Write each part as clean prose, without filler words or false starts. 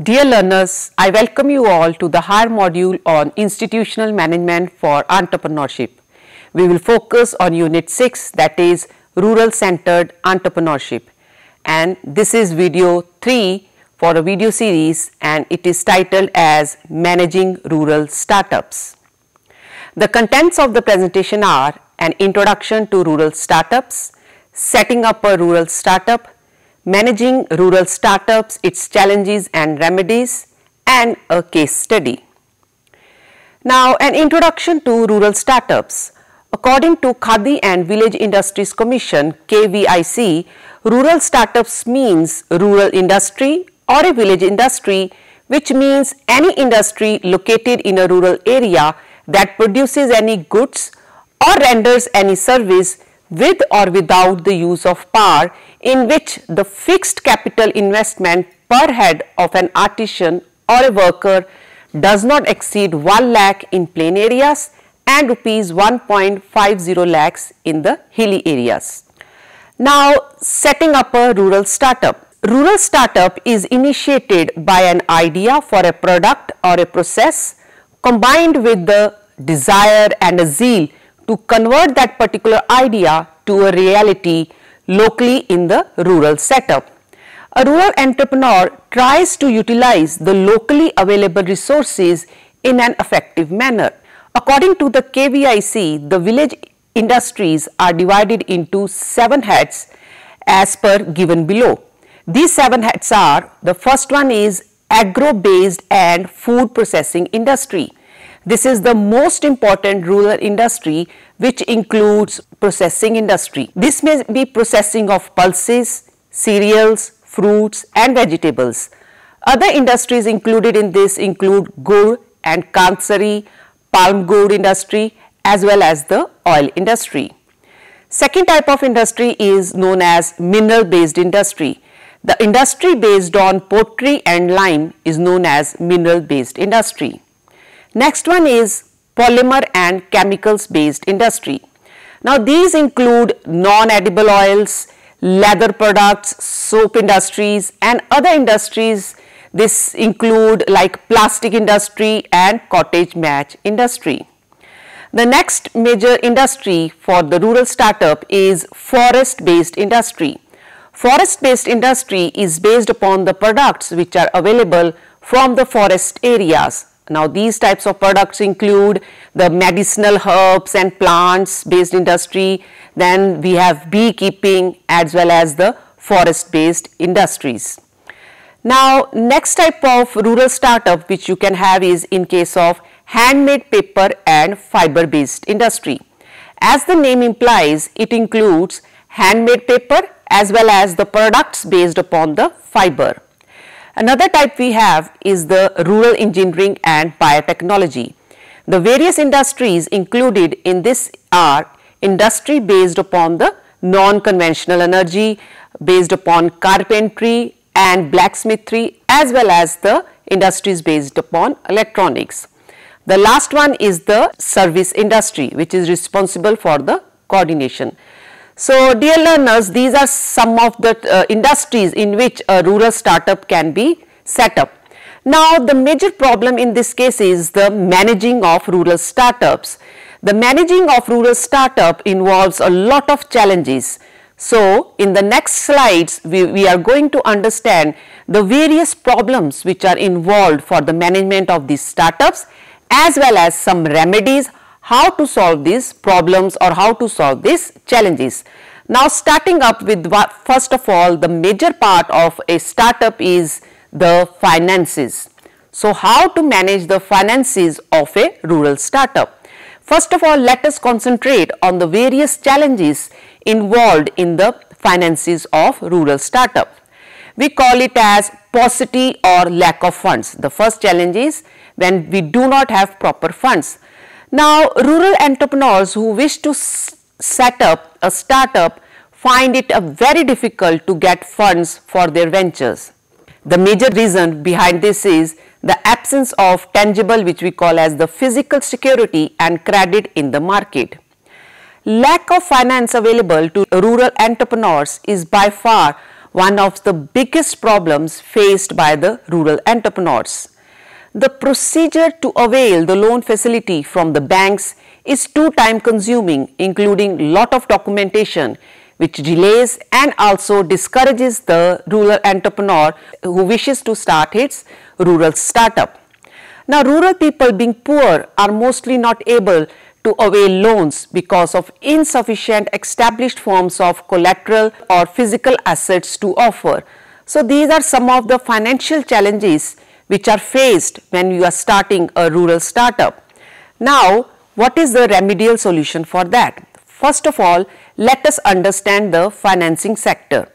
Dear learners, I welcome you all to the higher module on Institutional Management for Entrepreneurship. We will focus on Unit 6, that is Rural Centered Entrepreneurship, and this is video 3 for a video series, and it is titled as Managing Rural Startups. The contents of the presentation are an introduction to rural startups, setting up a rural startup, managing rural startups, its challenges and remedies, and a case study. Now, an introduction to rural startups. According to Khadi and Village Industries Commission (KVIC), rural startups means rural industry or a village industry, which means any industry located in a rural area that produces any goods or renders any service with or without the use of power, in which the fixed capital investment per head of an artisan or a worker does not exceed 1 lakh in plain areas and rupees 1.50 lakhs in the hilly areas. Now, setting up a rural startup. Rural startup is initiated by an idea for a product or a process combined with the desire and a zeal to convert that particular idea to a reality locally in the rural setup. A rural entrepreneur tries to utilize the locally available resources in an effective manner. According to the KVIC, the village industries are divided into 7 heads as per given below. These 7 heads are: the first one is agro-based and food processing industry. This is the most important rural industry, which includes processing industry. This may be processing of pulses, cereals, fruits and vegetables. Other industries included in this include gur and kansari, palm gur industry, as well as the oil industry. Second type of industry is known as mineral based industry. The industry based on pottery and lime is known as mineral based industry. Next one is polymer and chemicals based industry. Now, these include non-edible oils, leather products, soap industries and other industries. This include like plastic industry and cottage match industry. The next major industry for the rural startup is forest based industry. Forest based industry is based upon the products which are available from the forest areas. Now, these types of products include the medicinal herbs and plants based industry, then we have beekeeping as well as the forest based industries. Now, next type of rural startup which you can have is in case of handmade paper and fiber based industry. As the name implies, it includes handmade paper as well as the products based upon the fiber. Another type we have is the rural engineering and biotechnology. The various industries included in this are industry based upon the non-conventional energy, based upon carpentry and blacksmithery, as well as the industries based upon electronics. The last one is the service industry, which is responsible for the coordination. So, dear learners, these are some of the industries in which a rural startup can be set up. Now, the major problem in this case is the managing of rural startups. The managing of rural startup involves a lot of challenges. So, in the next slides, we are going to understand the various problems which are involved for the management of these startups, as well as some remedies, how to solve these problems or how to solve these challenges. Now, starting up with first of all, the major part of a startup is the finances. So, how to manage the finances of a rural startup? First of all, let us concentrate on the various challenges involved in the finances of rural startup. We call it as paucity or lack of funds. The first challenge is when we do not have proper funds. Now, rural entrepreneurs who wish to set up a startup find it very difficult to get funds for their ventures. The major reason behind this is the absence of tangible, which we call as the physical security and credit in the market. Lack of finance available to rural entrepreneurs is by far one of the biggest problems faced by the rural entrepreneurs. The procedure to avail the loan facility from the banks is too time consuming, including lot of documentation, which delays and also discourages the rural entrepreneur who wishes to start its rural startup. Now, rural people being poor are mostly not able to avail loans because of insufficient established forms of collateral or physical assets to offer. So, these are some of the financial challenges which are faced when you are starting a rural startup. Now, what is the remedial solution for that? First of all, let us understand the financing sector.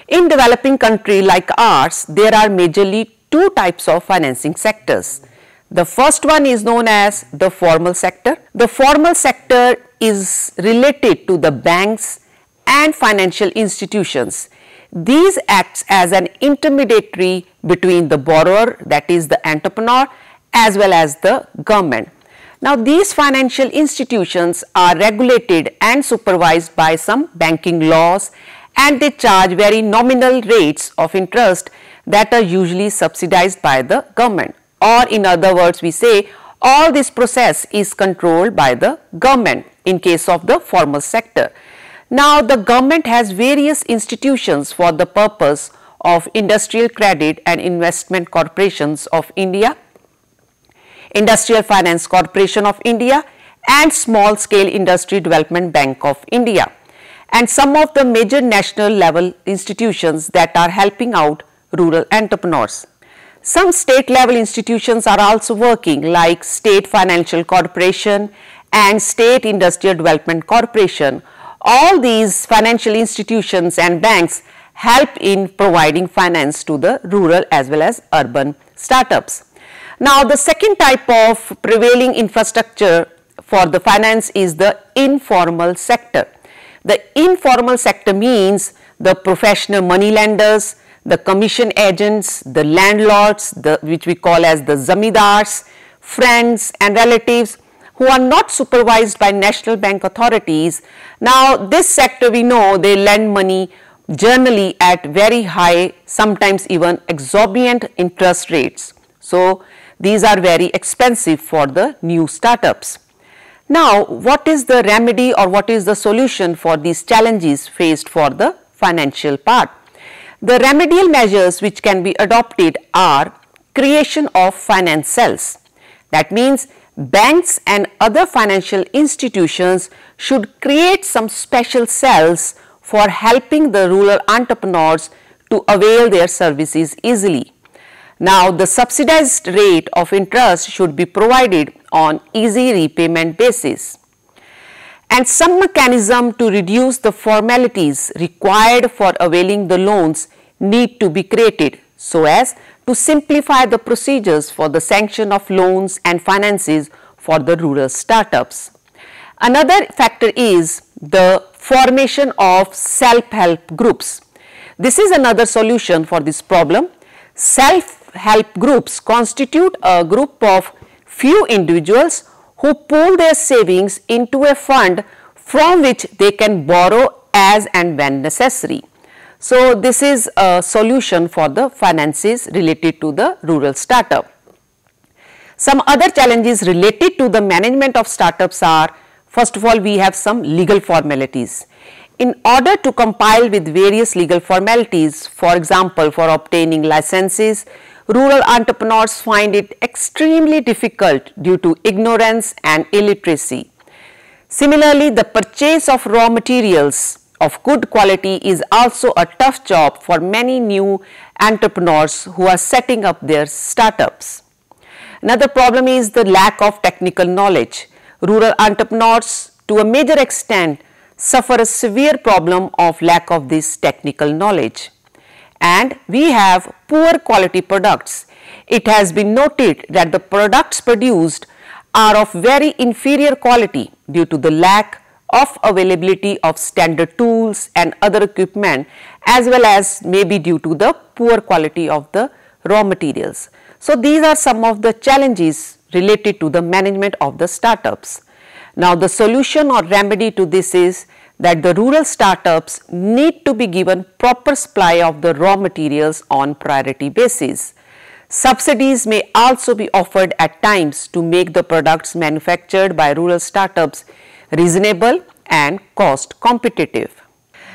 In developing country like ours, there are majorly two types of financing sectors. The first one is known as the formal sector. The formal sector is related to the banks and financial institutions. These acts as an intermediary between the borrower, that is the entrepreneur, as well as the government. Now, these financial institutions are regulated and supervised by some banking laws, and they charge very nominal rates of interest that are usually subsidized by the government. Or in other words, we say all this process is controlled by the government in case of the formal sector. Now, the government has various institutions for the purpose of Industrial Credit and Investment Corporations of India, Industrial Finance Corporation of India, and Small Scale Industry Development Bank of India, and some of the major national level institutions that are helping out rural entrepreneurs. Some state level institutions are also working, like State Financial Corporation and State Industrial Development Corporation. All these financial institutions and banks help in providing finance to the rural as well as urban startups. Now, the second type of prevailing infrastructure for the finance is the informal sector. The informal sector means the professional money lenders, the commission agents, the landlords, which we call as the zamindars, friends and relatives who are not supervised by national bank authorities. Now, this sector we know they lend money generally at very high, sometimes even exorbitant interest rates. So, these are very expensive for the new startups. Now, what is the remedy or what is the solution for these challenges faced for the financial part? The remedial measures which can be adopted are creation of finance cells. That means banks and other financial institutions should create some special cells for helping the rural entrepreneurs to avail their services easily. Now, the subsidized rate of interest should be provided on easy repayment basis, and some mechanism to reduce the formalities required for availing the loans need to be created so as to simplify the procedures for the sanction of loans and finances for the rural startups. Another factor is the formation of self-help groups. This is another solution for this problem. Self-help groups constitute a group of few individuals who pool their savings into a fund from which they can borrow as and when necessary. So, this is a solution for the finances related to the rural startup. Some other challenges related to the management of startups are, first of all, we have some legal formalities. In order to comply with various legal formalities, for example, for obtaining licenses, rural entrepreneurs find it extremely difficult due to ignorance and illiteracy. Similarly, the purchase of raw materials of good quality is also a tough job for many new entrepreneurs who are setting up their startups. Another problem is the lack of technical knowledge. Rural entrepreneurs to a major extent suffer a severe problem of lack of this technical knowledge. And we have poor quality products. It has been noted that the products produced are of very inferior quality due to the lack of availability of standard tools and other equipment, as well as maybe due to the poor quality of the raw materials. So, these are some of the challenges related to the management of the startups. Now, the solution or remedy to this is that the rural startups need to be given proper supply of the raw materials on priority basis. Subsidies may also be offered at times to make the products manufactured by rural startups reasonable and cost competitive.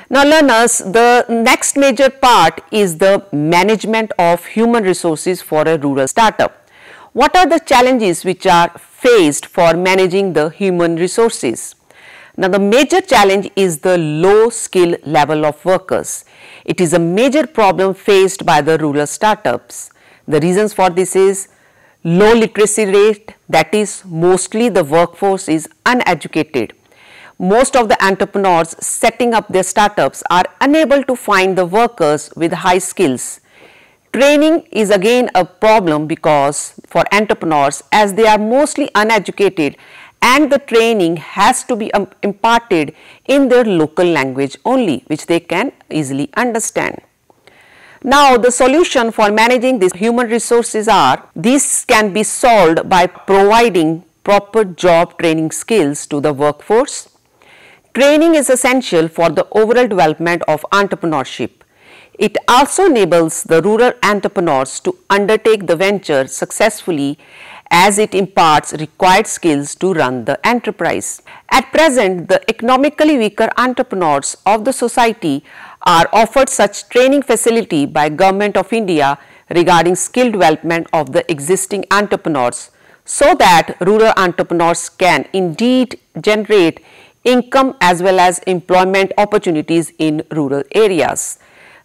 Now learners, the next major part is the management of human resources for a rural startup. What are the challenges which are faced for managing the human resources? Now the major challenge is the low skill level of workers. It is a major problem faced by the rural startups. The reasons for this is low literacy rate, that is mostly the workforce is uneducated. Most of the entrepreneurs setting up their startups are unable to find the workers with high skills. Training is again a problem because for entrepreneurs, as they are mostly uneducated, and the training has to be imparted in their local language only, which they can easily understand. Now, the solution for managing these human resources are, these can be solved by providing proper job training skills to the workforce. Training is essential for the overall development of entrepreneurship. It also enables the rural entrepreneurs to undertake the venture successfully as it imparts required skills to run the enterprise. At present, the economically weaker entrepreneurs of the society are offered such training facility by Government of India regarding skill development of the existing entrepreneurs, so that rural entrepreneurs can indeed generate income as well as employment opportunities in rural areas.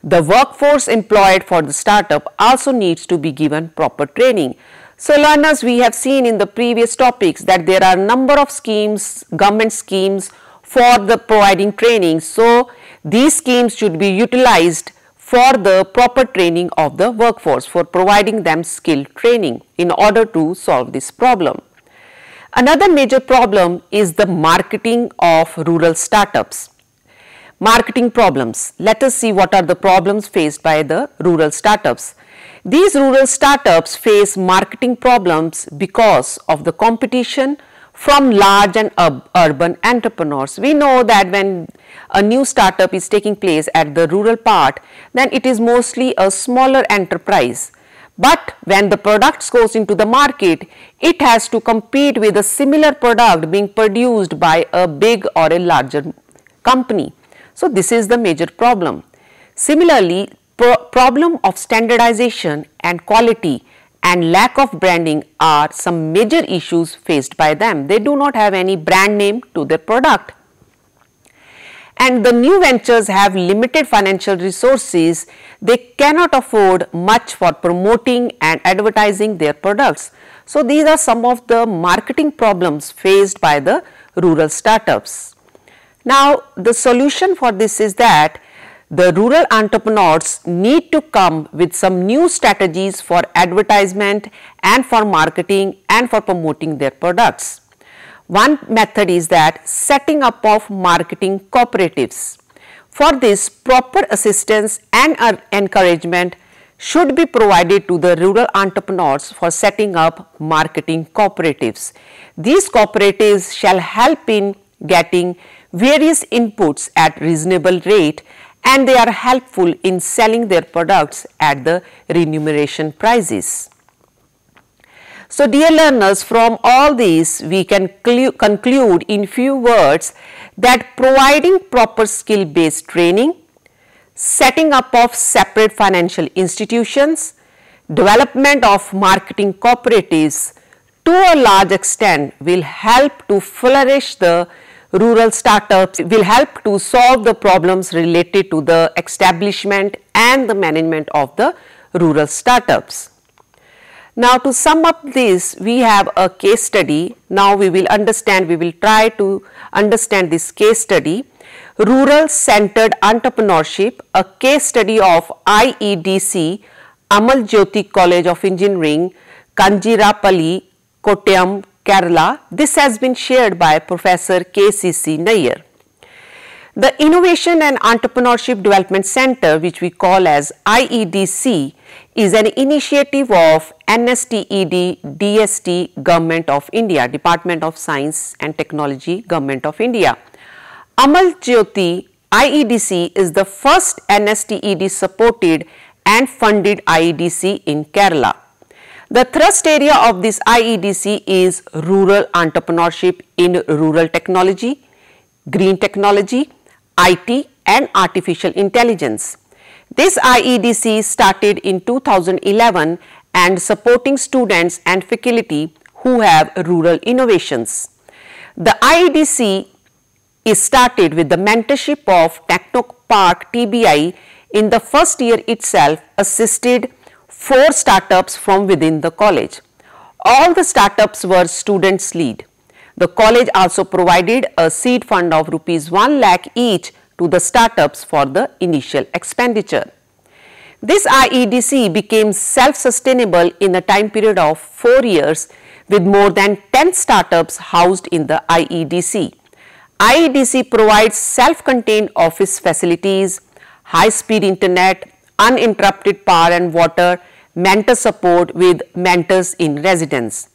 The workforce employed for the startup also needs to be given proper training. So learners, we have seen in the previous topics that there are a number of schemes, government schemes for the providing training. So these schemes should be utilized for the proper training of the workforce, for providing them skill training in order to solve this problem. Another major problem is the marketing of rural startups. Marketing problems. Let us see what are the problems faced by the rural startups. These rural startups face marketing problems because of the competition from large and urban entrepreneurs. We know that when a new startup is taking place at the rural part, then it is mostly a smaller enterprise. But when the product goes into the market, it has to compete with a similar product being produced by a big or a larger company. So this is the major problem. Similarly, problem of standardization and quality and lack of branding are some major issues faced by them. They do not have any brand name to their product. And the new ventures have limited financial resources. They cannot afford much for promoting and advertising their products. So these are some of the marketing problems faced by the rural startups. Now the solution for this is that the rural entrepreneurs need to come with some new strategies for advertisement and for marketing and for promoting their products. One method is that setting up of marketing cooperatives. For this, proper assistance and encouragement should be provided to the rural entrepreneurs for setting up marketing cooperatives. These cooperatives shall help in getting various inputs at reasonable rate, and they are helpful in selling their products at the remuneration prices. So dear learners, from all these we can conclude in few words that providing proper skill based training, setting up of separate financial institutions, development of marketing cooperatives to a large extent will help to flourish the rural startups, will help to solve the problems related to the establishment and the management of the rural startups. Now to sum up this, we have a case study. Now we will try to understand this case study, Rural Centered Entrepreneurship, a case study of IEDC, Amal Jyoti College of Engineering, Kanjirapalli, Kottayam, Kerala. This has been shared by Professor KCC Nair. The Innovation and Entrepreneurship Development Center, which we call as IEDC, is an initiative of NSTED DST Government of India, Department of Science and Technology, Government of India. Amal Jyoti IEDC is the first NSTED supported and funded IEDC in Kerala. The thrust area of this IEDC is rural entrepreneurship in rural technology, green technology, IT and artificial intelligence. This IEDC started in 2011 and supporting students and faculty who have rural innovations. The IEDC is started with the mentorship of Technopark TBI. In the first year itself assisted 4 startups from within the college. All the startups were students lead. The college also provided a seed fund of rupees 1 lakh each to the startups for the initial expenditure. This IEDC became self-sustainable in a time period of 4 years with more than 10 startups housed in the IEDC. IEDC provides self-contained office facilities, high-speed internet, uninterrupted power and water, mentor support with mentors in residence,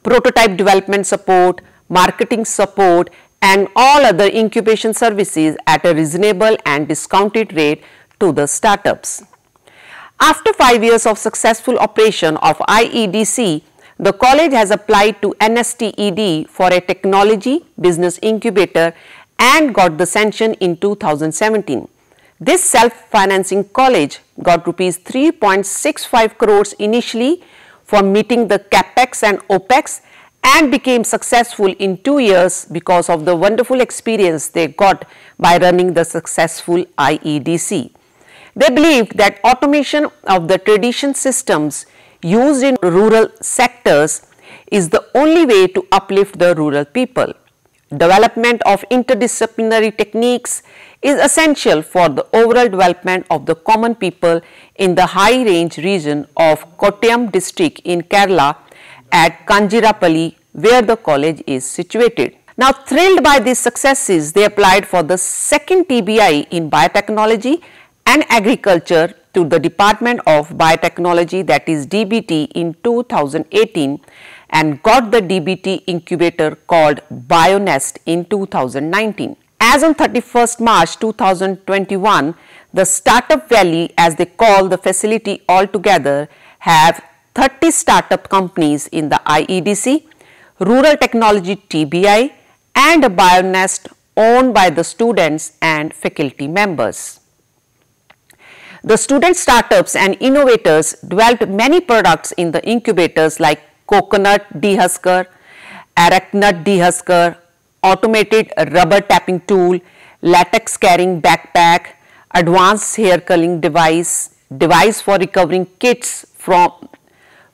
prototype development support, marketing support and all other incubation services at a reasonable and discounted rate to the startups. After 5 years of successful operation of IEDC, the college has applied to NSTED for a technology business incubator and got the sanction in 2017. This self-financing college got rupees 3.65 crores initially for meeting the capex and opex and became successful in 2 years because of the wonderful experience they got by running the successful IEDC. They believed that automation of the tradition systems used in rural sectors is the only way to uplift the rural people. Development of interdisciplinary techniques is essential for the overall development of the common people in the high range region of Kottayam district in Kerala at Kanjirapalli, where the college is situated. Now, thrilled by these successes, they applied for the second TBI in biotechnology and agriculture to the Department of Biotechnology, that is DBT, in 2018 and got the DBT incubator called BioNest in 2019. As on 31st March 2021, the Startup Valley, as they call the facility altogether, have 30 startup companies in the IEDC, Rural Technology TBI and a BioNest owned by the students and faculty members. The student startups and innovators developed many products in the incubators like coconut dehusker, arachidnut dehusker, automated rubber tapping tool, latex carrying backpack, advanced hair culling device, device for recovering kits from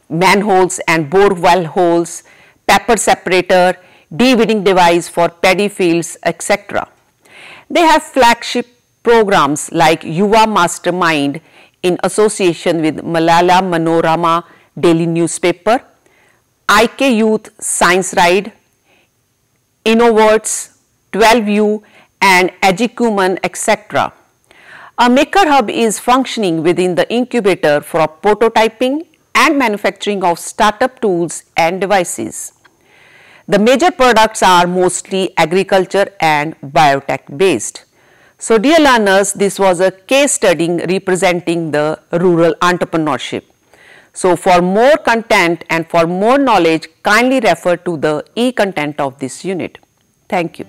manholes and bore well holes, pepper separator, de-weeding device for paddy fields, etc. They have flagship programs like Yuva Mastermind in association with Malala Manorama daily newspaper, IK Youth Science Ride, Innoverts, 12U and Educumen, etc. A Maker Hub is functioning within the incubator for prototyping and manufacturing of startup tools and devices. The major products are mostly agriculture and biotech based. So dear learners, this was a case study representing the rural entrepreneurship. So for more content and for more knowledge, kindly refer to the e-content of this unit. Thank you.